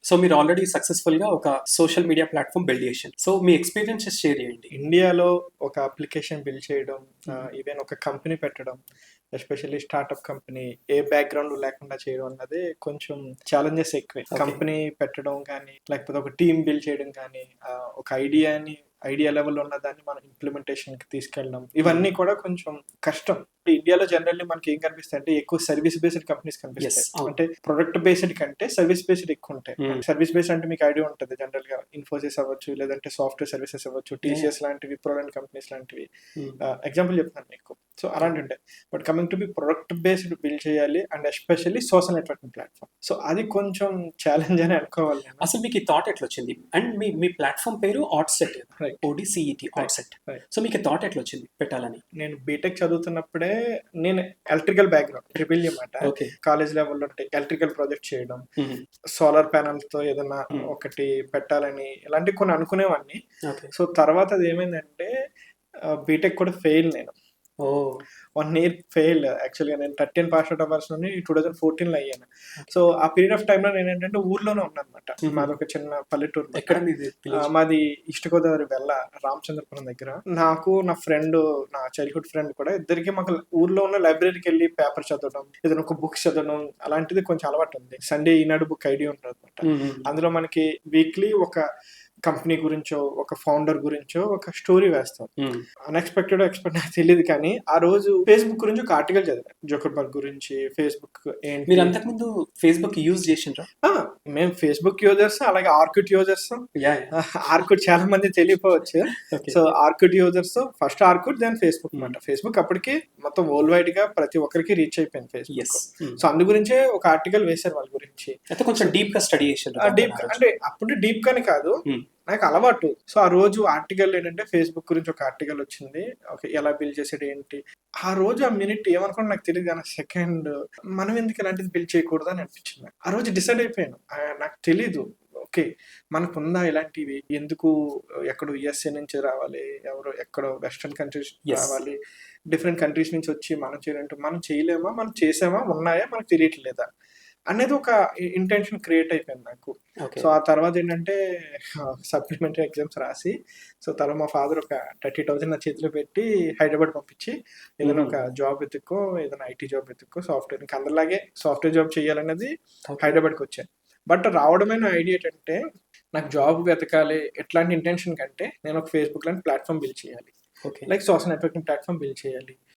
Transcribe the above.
So మీరు already successful గా ఒక సోషల్ మీడియా ప్లాట్ఫామ్ బిల్డ్ చేశారు. సో మీ ఎక్స్పీరియన్సెస్ షేర్ చేయండి. ఇండియాలో ఒక అప్లికేషన్ బిల్డ్ చేయడం, ఈవెన్ ఒక కంపెనీ పెట్టడం, ఎస్పెషల్లీ స్టార్ట్అప్ కంపెనీ ఏ బ్యాక్గ్రౌండ్ లేకుండా చేయడం అన్నది కొంచెం ఛాలెంజెస్ ఎక్కువే. కంపెనీ పెట్టడం కానీ, లేకపోతే ఒక టీమ్ బిల్డ్ చేయడం కానీ, ఒక ఐడియా లెవెల్లో ఉన్న దాన్ని మనం ఇంప్లిమెంటేషన్ కి తీసుకెళ్ళడం, ఇవన్నీ కూడా కొంచెం కష్టం. ఇండియాలో జనరల్లీ మనకి ఏం కనిపిస్తాయి అంటే ఎక్కువ సర్వీస్ బేస్డ్ కంపెనీస్ కనిపిస్తాయి. అంటే ప్రొడక్ట్ బేస్డ్ కంటే సర్వీస్ బేస్డ్ ఎక్కువ ఉంటాయి. సర్వీస్ బేస్డ్ అంటే మీకు ఐడియా ఉంటుంది, జనరల్ గా ఇన్ఫోసిస్ అవ్వచ్చు, లేదంటే సాఫ్ట్వేర్ సర్వీసెస్ అవ్వచ్చు, టీసీఎస్ లాంటివి, ప్రొడక్ట్ కంపెనీస్ లాంటివి ఎగ్జాంపుల్ చెప్తాను మీకు. సో అలాంటి ఉంటాయి. But coming to be product based build చేయాలి and especially social networking platform. So అది కొంచెం ఛాలెంజ్ అని అనుకోవాలి. అసలు మీకు ఈ థాట్ ఎట్లా వచ్చింది? అండ్ మీ ప్లాట్ఫామ్ పేరు ఆట్సెట్, ODCET ఆట్సెట్. సో మీకు థాట్ ఎట్లా వచ్చింది పెట్టాలని? నేను బీటెక్ చదువుతున్నప్పుడే, నేను ఎలక్ట్రికల్ బ్యాక్గ్రౌండ్, ట్రిపుల్ అన్నమాట. కాలేజ్ లెవెల్లో ఎలక్ట్రికల్ ప్రాజెక్ట్ చేయడం, సోలార్ ప్యానల్ తో ఏదైనా ఒకటి పెట్టాలని ఇలాంటివి కొన్ని అనుకునేవాడిని. సో తర్వాత అది ఏమైందంటే బీటెక్ కూడా ఫెయిల్. నేను 1 year ఫెయిల్. యాక్చువల్గా నేను 13 పాస్ అవుట్ అవ్వాల్సి 2014 అయ్యాను. సో ఆ పీరియడ్ ఆఫ్ టైంలో నేను ఏంటంటే ఊర్లోనే ఉన్నాను అనమాట. మాది ఒక చిన్న పల్లెటూరు. ఎక్కడ మాది ఈస్ట్ గోదావరి వెళ్ళ రామచంద్రపురం దగ్గర. నాకు నా ఫ్రెండ్, నా చైల్డ్హుడ్ ఫ్రెండ్ కూడా, ఇద్దరికి మాకు ఊర్లో ఉన్న లైబ్రరీకి వెళ్ళి పేపర్ చదవడం, ఏదైనా ఒక బుక్స్ చదవడం అలాంటిది కొంచెం అలవాటు ఉంది. సండే ఈనాడు బుక్ ఐడియా ఉంటుంది అనమాట. అందులో మనకి వీక్లీ ఒక కంపెనీ గురించో, ఒక ఫౌండర్ గురించో ఒక స్టోరీ వేస్తాం. అన్ఎక్స్పెక్టెడ్ ఎక్స్పెక్ట్ నాకు తెలియదు, కానీ ఆ రోజు ఫేస్బుక్ గురించి ఒక ఆర్టికల్ చదివాను, జోకర్బర్గ్ గురించి. ఫేస్బుక్ ఏంటి, మీరు అంతకుముందు ఫేస్బుక్ యూజ్ చేసిండ్రా? మేము ఫేస్బుక్ యూజర్స్, అలాగే ఆర్కుట్ యూజర్స్. ఆర్కుట్ చాలా మంది తెలియపోవచ్చు. So Orkut users, first Orkut, then Facebook అనమాట. ఫేస్బుక్ అప్పటికి మొత్తం వరల్డ్ వైడ్ గా ప్రతి ఒక్కరికి రీచ్ అయిపోయింది ఫేస్బుక్. సో అందు గురించే ఒక ఆర్టికల్ వేశారు వాళ్ళ గురించి. అయితే కొంచెం డీప్ గా స్టడీ చేశారు. డీప్ అంటే అప్పుడు డీప్ గానే కాదు, నాకు అలవాటు. సో ఆ రోజు ఆర్టికల్ ఏంటంటే ఫేస్బుక్ గురించి ఒక ఆర్టికల్ వచ్చింది, ఎలా బిల్డ్ చేసేది ఏంటి. ఆ రోజు ఆ మినిట్ ఏమనుకోండి నాకు తెలియదు, కానీ సెకండ్ మనం ఎందుకు ఇలాంటిది బిల్డ్ చేయకూడదు అని అనిపించింది. ఆ రోజు డిసైడ్ అయిపోయాను. నాకు తెలీదు, ఓకే మనకుందా ఇలాంటివి, ఎందుకు ఎక్కడో USA నుంచి రావాలి, ఎవరో ఎక్కడో వెస్ట్రన్ కంట్రీస్ రావాలి, డిఫరెంట్ కంట్రీస్ నుంచి వచ్చి మనం చేయాలంటే మనం చేయలేమా, మనం చేసామా, ఉన్నాయా, మనకు తెలియట్లేదా అనేది ఒక ఇంటెన్షన్ క్రియేట్ అయిపోయింది నాకు. సో ఆ తర్వాత ఏంటంటే సప్లిమెంటరీ ఎగ్జామ్స్ రాసి, సో తర్వాత మా ఫాదర్ ఒక 30,000 నా చేతిలో పెట్టి హైదరాబాద్ పంపించి, ఏదైనా ఒక జాబ్ వెతుక్కో, ఏదైనా IT జాబ్ వెతుక్కో, సాఫ్ట్వేర్, ఇంకా అందరిలాగే సాఫ్ట్వేర్ జాబ్ చేయాలనేది హైదరాబాద్కి వచ్చాను. బట్ రావడమైన ఐడియా ఏంటంటే నాకు జాబ్ వెతకాలి ఎట్లాంటి ఇంటెన్షన్ కంటే, నేను ఒక ఫేస్బుక్ లాంటి ప్లాట్ఫామ్ బిల్డ్ చేయాలి, like social networking platform build చేయాలి.